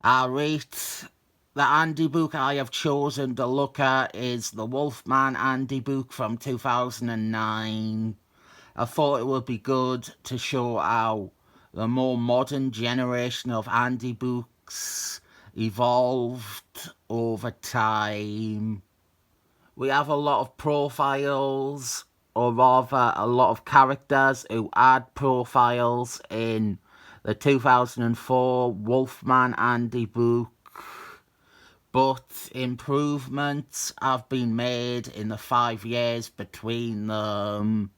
I rate the Andy book I have chosen to look at is the Wolfman Andy book from 2009. I thought it would be good to show how the more modern generation of Andy books evolved over time. We have a lot of profiles, or rather a lot of characters who add profiles in the 2004 Wolfman Andy book, but improvements have been made in the 5 years between them.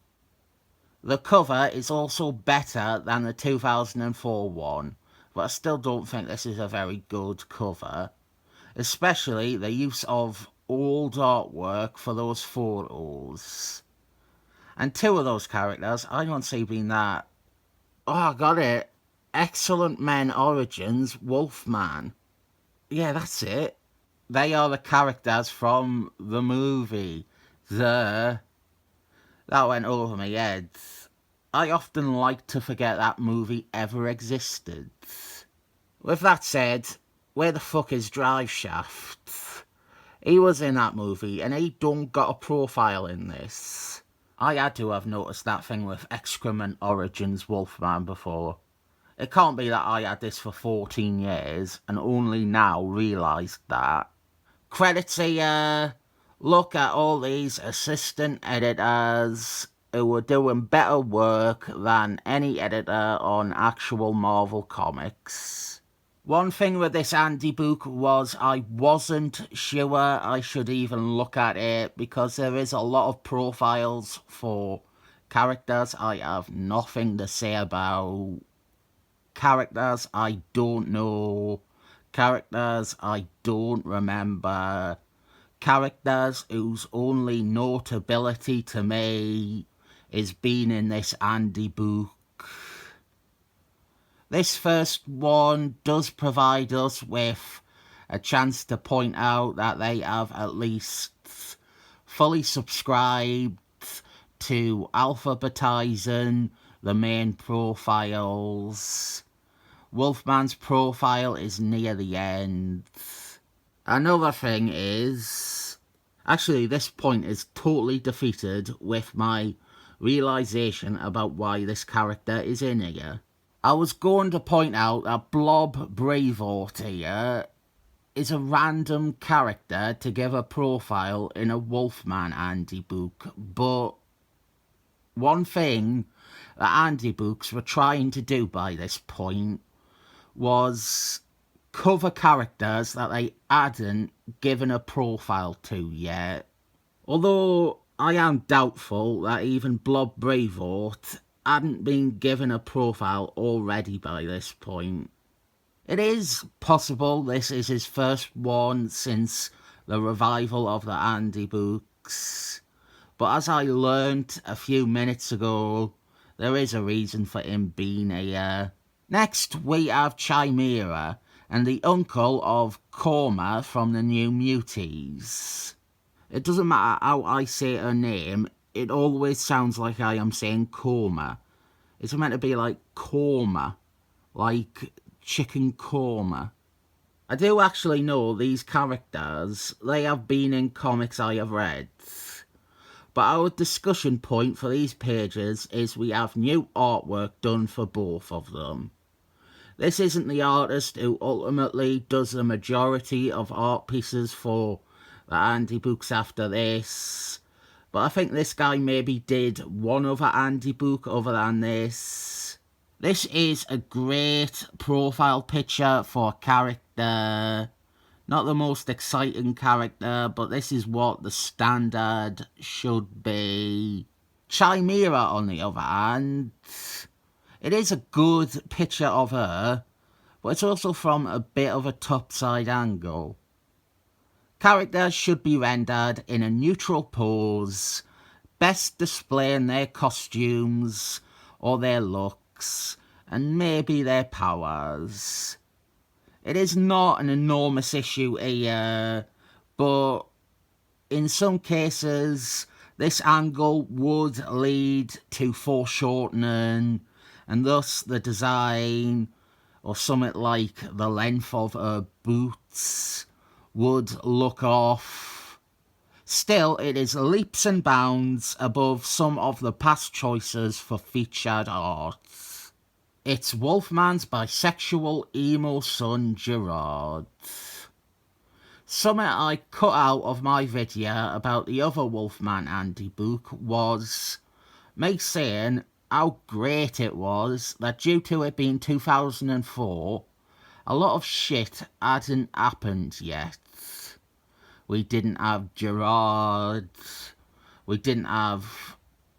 The cover is also better than the 2004 one, but I still don't think this is a very good cover, especially the use of old artwork for those photos. And two of those characters I don't see being that. Oh, I got it. Excellent Men Origins Wolfman. Yeah, that's it. They are the characters from the movie. That went over my head. I often like to forget that movie ever existed. With that said, where the fuck is Drive Shaft? He was in that movie and he don't got a profile in this. I had to have noticed that thing with Excrement Origins Wolfman before. It can't be that I had this for 14 years and only now realised that. Credits here. Look at all these assistant editors who were doing better work than any editor on actual Marvel comics. One thing with this Andy book was I wasn't sure I should even look at it because there is a lot of profiles for characters I have nothing to say about, characters I don't know, characters I don't remember, characters whose only notability to me is being in this Andy book. This first one does provide us with a chance to point out that they have at least fully subscribed to alphabetising the main profiles. Wolfman's profile is near the end. Another thing is, actually this point is totally defeated with my realisation about why this character is in here. I was going to point out that Blob Braveheart here is a random character to give a profile in a Wolfman Andy book, but one thing that Andy books were trying to do by this point was cover characters that they hadn't given a profile to yet. Although I am doubtful that even Blob Braveheart hadn't been given a profile already by this point. It is possible this is his first one since the revival of the Andy books, but as I learnt a few minutes ago, there is a reason for him being here. Next we have Chimera and the uncle of Korma from the New Muties. It doesn't matter how I say her name, it always sounds like I am saying korma. It's meant to be like korma, like chicken korma. I do actually know these characters. They have been in comics I have read. But our discussion point for these pages is we have new artwork done for both of them. This isn't the artist who ultimately does the majority of art pieces for the Andy books after this, but I think this guy maybe did one other Andy book other than this. This is a great profile picture for a character. Not the most exciting character, but this is what the standard should be. Chimera, on the other hand, it is a good picture of her, but it's also from a bit of a topside angle. Characters should be rendered in a neutral pose, best displaying their costumes or their looks, and maybe their powers. It is not an enormous issue here, but in some cases this angle would lead to foreshortening, and thus the design or something like the length of her boots would look off. Still, it is leaps and bounds above some of the past choices for featured art. It's Wolfman's bisexual emo son Gerard. Something I cut out of my video about the other Wolfman Handbook was me saying how great it was that due to it being 2004, a lot of shit hadn't happened yet. We didn't have Gerard, we didn't have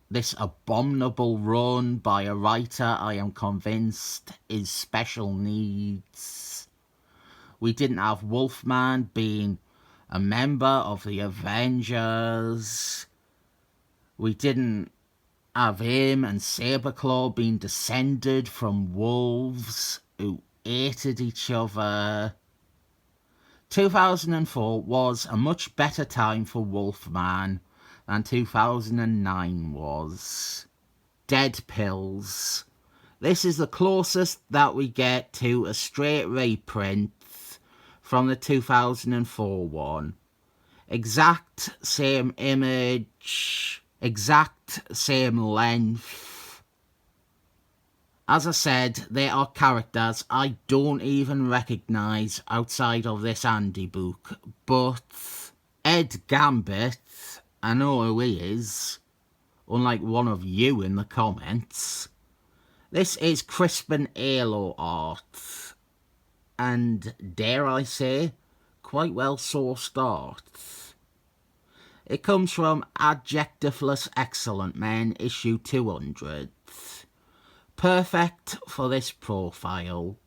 this abominable run by a writer I am convinced is special needs. We didn't have Wolfman being a member of the Avengers. We didn't have him and Saberclaw being descended from wolves who hated each other. 2004 was a much better time for Wolfman than 2009 was. Dead Pills. This is the closest that we get to a straight reprint from the 2004 one. Exact same image, exact same length. As I said, there are characters I don't even recognise outside of this Handbook, but Ed Gambit, I know who he is, unlike one of you in the comments. This is Crispin Halo art, and dare I say, quite well sourced art. It comes from Adjectiveless Excellent Men, issue 200. Perfect for this profile.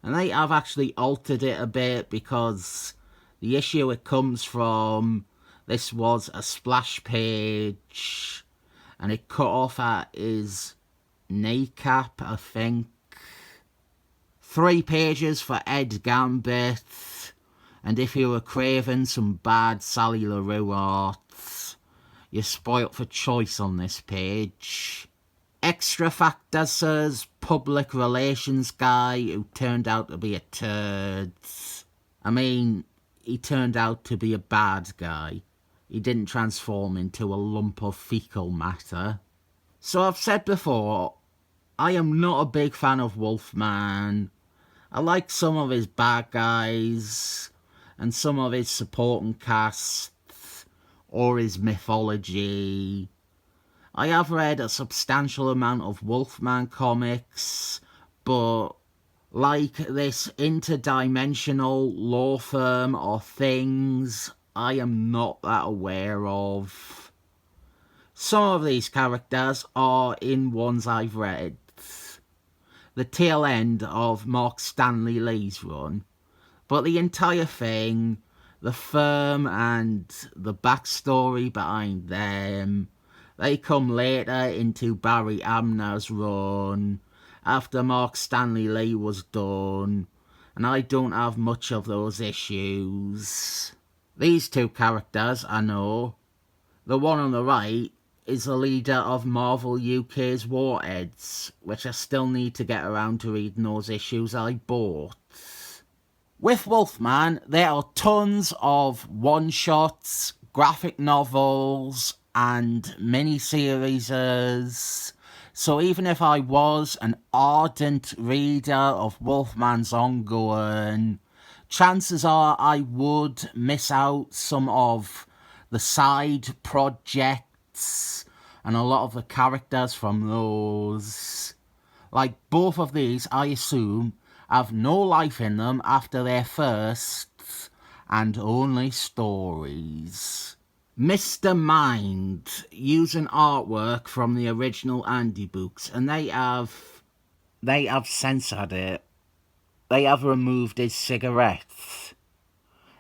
And they have actually altered it a bit because the issue it comes from, this was a splash page, and it cut off at his kneecap, I think. 3 pages for Ed Gambit, and if you were craving some bad Sally LaRue art, you're spoilt for choice on this page. Extra Factor says public relations guy who turned out to be a turd. I mean, he turned out to be a bad guy. He didn't transform into a lump of fecal matter. So I've said before, I am not a big fan of Wolfman. I like some of his bad guys and some of his supporting casts or his mythology. I have read a substantial amount of Wolfman comics, but like this interdimensional law firm or things, I am not that aware of. Some of these characters are in ones I've read. The tail end of Mark Stanley Lee's run, but the entire thing, the firm and the backstory behind them, they come later into Barry Amner's run, after Mark Stanley Lee was done, and I don't have much of those issues. These 2 characters, I know. The one on the right is the leader of Marvel UK's Warheads, which I still need to get around to reading those issues I bought. With Wolfman, there are tons of one-shots, graphic novels, and mini-series. So even if I was an ardent reader of Wolfman's ongoing, chances are I would miss out some of the side projects and a lot of the characters from those. Like both of these, I assume, have no life in them after their first and only stories. Mr. Mind, using artwork from the original Handbooks, and they have censored it. They have removed his cigarettes.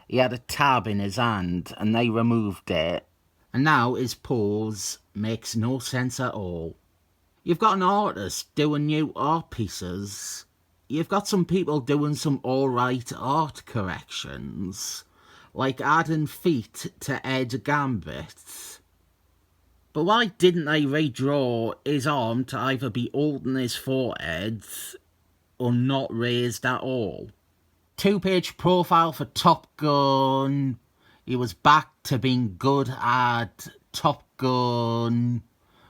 He had a tab in his hand, and they removed it. And now his pose makes no sense at all. You've got an artist doing new art pieces. You've got some people doing some alright art corrections, like adding feet to Ed Gambit. But why didn't they redraw his arm to either be holding his forehead or not raised at all. 2-page profile for Top Gun. He was back to being good at Top Gun.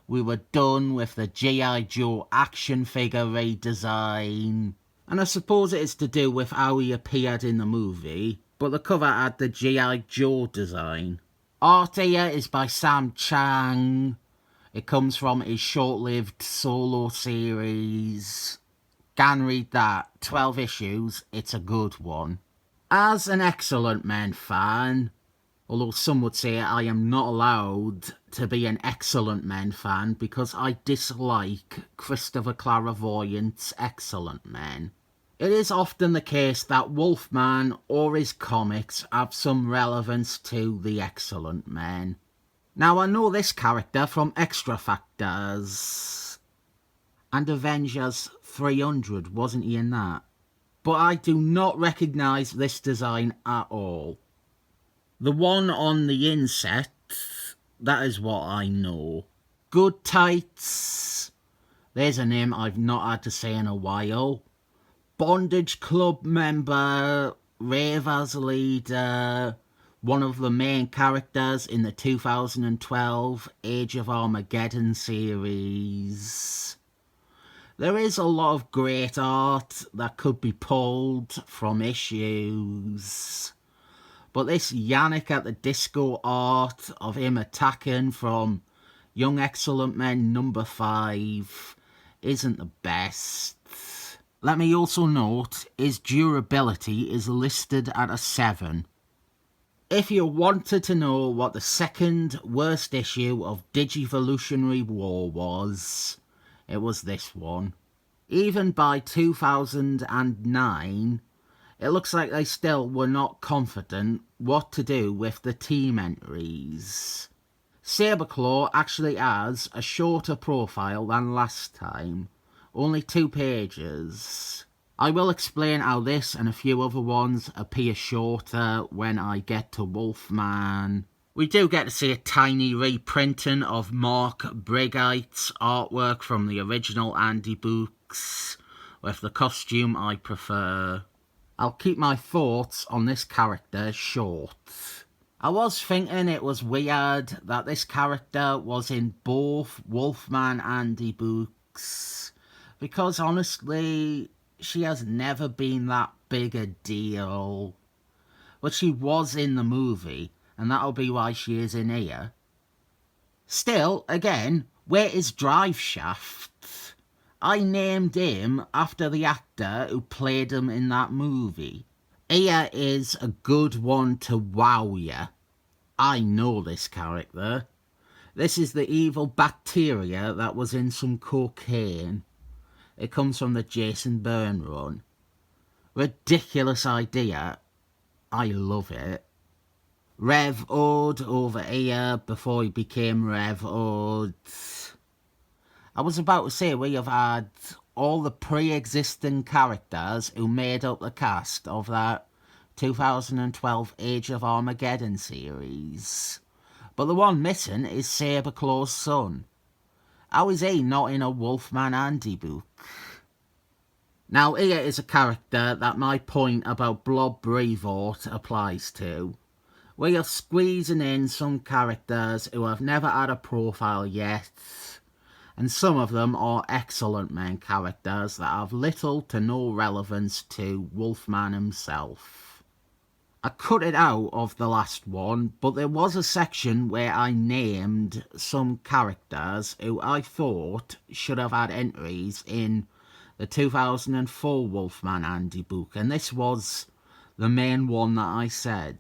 We were done with the G.I. Joe action figure redesign. And I suppose it is to do with how he appeared in the movie, but the cover had the G.I. Joe design. Art here is by Sam Chang. It comes from his short-lived solo series. Can read that. 12 issues. It's a good one. As an Excellent Men fan, although some would say I am not allowed to be an Excellent Men fan because I dislike Christopher Clairvoyant's Excellent Men. It is often the case that Wolfman or his comics have some relevance to the Excellent Men. Now, I know this character from Extra Factors and Avengers 300, wasn't he in that? But I do not recognise this design at all. The one on the inset, that is what I know. Good Tights, there's a name I've not had to say in a while. Bondage Club member, Ravers leader, one of the main characters in the 2012 Age of Armageddon series. There is a lot of great art that could be pulled from issues. But this Yannick at the Disco art of him attacking from Young Excellent Men number 5 isn't the best. Let me also note, his durability is listed at a 7. If you wanted to know what the second worst issue of Digivolutionary War was, it was this one. Even by 2009, it looks like they still were not confident what to do with the team entries. Saberclaw actually has a shorter profile than last time, only 2 pages. I will explain how this and a few other ones appear shorter when I get to Wolfman. We do get to see a tiny reprinting of Mark Brigight's artwork from the original Andy books, with the costume I prefer. I'll keep my thoughts on this character short. I was thinking it was weird that this character was in both Wolfman Andy books, because honestly, she has never been that big a deal. But she was in the movie, and that'll be why she is in here. Still, again, where is Drive Shaft? I named him after the actor who played him in that movie. Here is a good one to wow ya. I know this character. This is the evil bacteria that was in some cocaine. It comes from the Jason Byrne run. Ridiculous idea. I love it. Rev Ode over here before he became Rev Ode. I was about to say we have had all the pre-existing characters who made up the cast of that 2012 Age of Armageddon series. But the one missing is Saberclaw's son. How is he not in a Wolfman Andy book? Now here is a character that my point about Blob Brevoort applies to. We are squeezing in some characters who have never had a profile yet, and some of them are Excellent Men characters that have little to no relevance to Wolfman himself. I cut it out of the last one, but there was a section where I named some characters who I thought should have had entries in the 2004 Wolfman Andy book, and this was the main one that I said.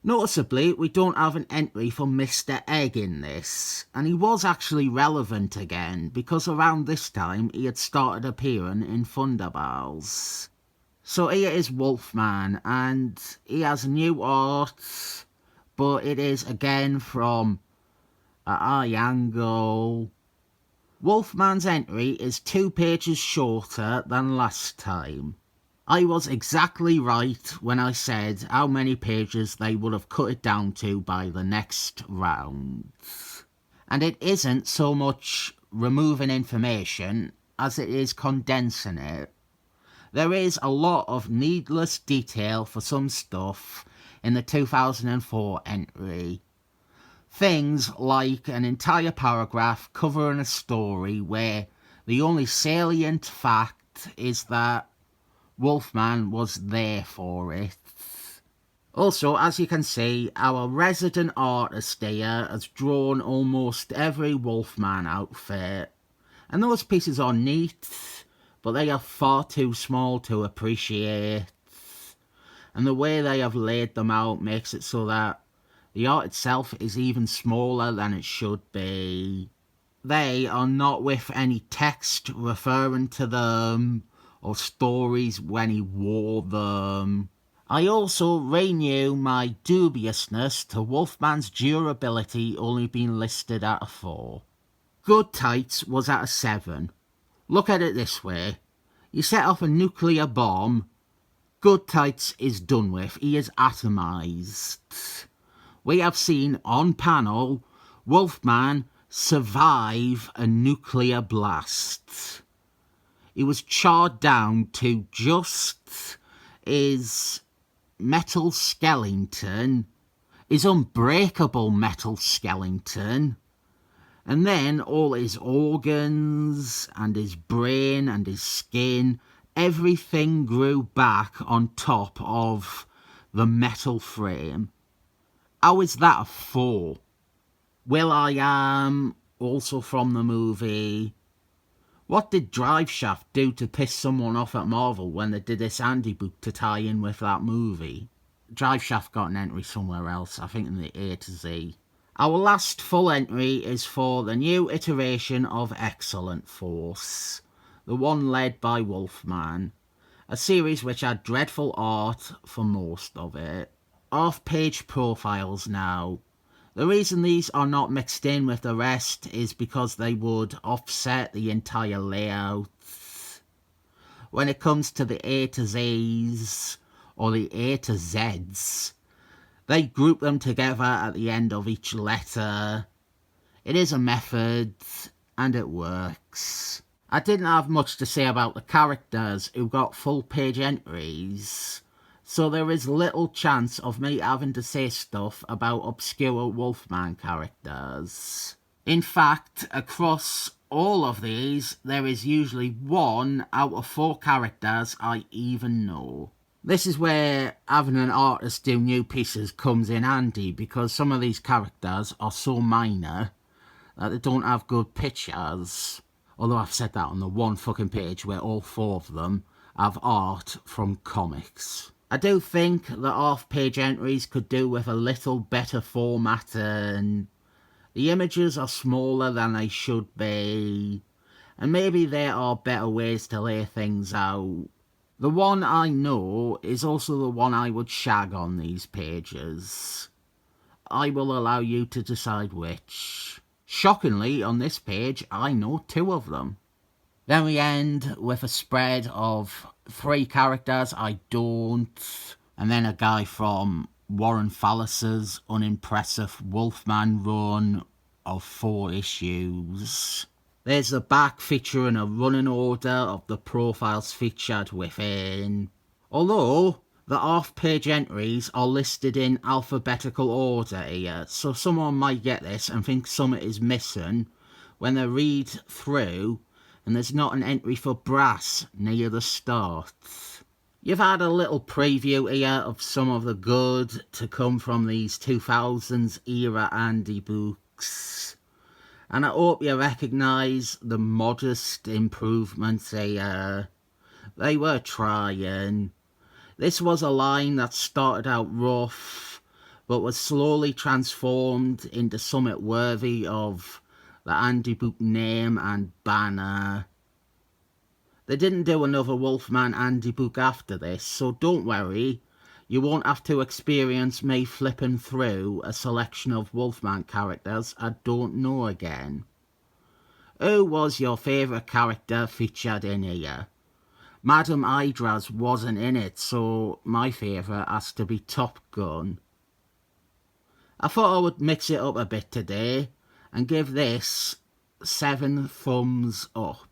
Noticeably, we don't have an entry for Mr. Egg in this, and he was actually relevant again, because around this time he had started appearing in Thunderbals. So here is Wolfman, and he has new art, but it is again from a high angle. Wolfman's entry is 2 pages shorter than last time. I was exactly right when I said how many pages they would have cut it down to by the next round. And it isn't so much removing information as it is condensing it. There is a lot of needless detail for some stuff in the 2004 entry. Things like an entire paragraph covering a story where the only salient fact is that Wolfman was there for it. Also, as you can see, our resident artist here has drawn almost every Wolfman outfit. And those pieces are neat, but they are far too small to appreciate. And the way they have laid them out makes it so that the art itself is even smaller than it should be. They are not with any text referring to them or stories when he wore them. I also renew my dubiousness to Wolfman's durability only being listed at a 4. Good Tights was at a 7. Look at it this way. You set off a nuclear bomb, Good Tights is done with. He is atomised. We have seen on panel Wolfman survive a nuclear blast. He was charred down to just his metal skeleton, his unbreakable metal skeleton, and then all his organs and his brain and his skin, everything grew back on top of the metal frame. How is that a 4? Will.i.am, also from the movie. What did Driveshaft do to piss someone off at Marvel when they did this Handbook to tie in with that movie? Driveshaft got an entry somewhere else, I think in the A to Z. Our last full entry is for the new iteration of Excellent Force, the one led by Wolfman, a series which had dreadful art for most of it. Off-page profiles now. The reason these are not mixed in with the rest is because they would offset the entire layout. When it comes to the A to Zs, or the A to Zs, they group them together at the end of each letter. It is a method, and it works. I didn't have much to say about the characters who got full page entries, so there is little chance of me having to say stuff about obscure Wolfman characters. In fact, across all of these, there is usually 1 out of 4 characters I even know. This is where having an artist do new pieces comes in handy, because some of these characters are so minor that they don't have good pictures. Although I've said that on the one fucking page where all 4 of them have art from comics. I do think the off-page entries could do with a little better format, and the images are smaller than they should be, and maybe there are better ways to lay things out. The one I know is also the one I would shag on these pages. I will allow you to decide which. Shockingly, on this page, I know 2 of them. Then we end with a spread of 3 characters I don't, and then a guy from Warren Fallis's unimpressive Wolfman run of 4 issues. There's the back featuring a running order of the profiles featured within. Although the off-page entries are listed in alphabetical order here, so someone might get this and think something is missing when they read through and there's not an entry for Brass near the start. You've had a little preview here of some of the good to come from these 2000s era Andy books, and I hope you recognise the modest improvements here. They were trying. This was a line that started out rough, but was slowly transformed into something worthy of the Andy book name and banner. They didn't do another Wolfman Andy book after this, so don't worry, you won't have to experience me flipping through a selection of Wolfman characters I don't know again. Who was your favourite character featured in here? Madam Hydra's wasn't in it, so my favourite has to be Top Gun. I thought I would mix it up a bit today and give this 7 thumbs up.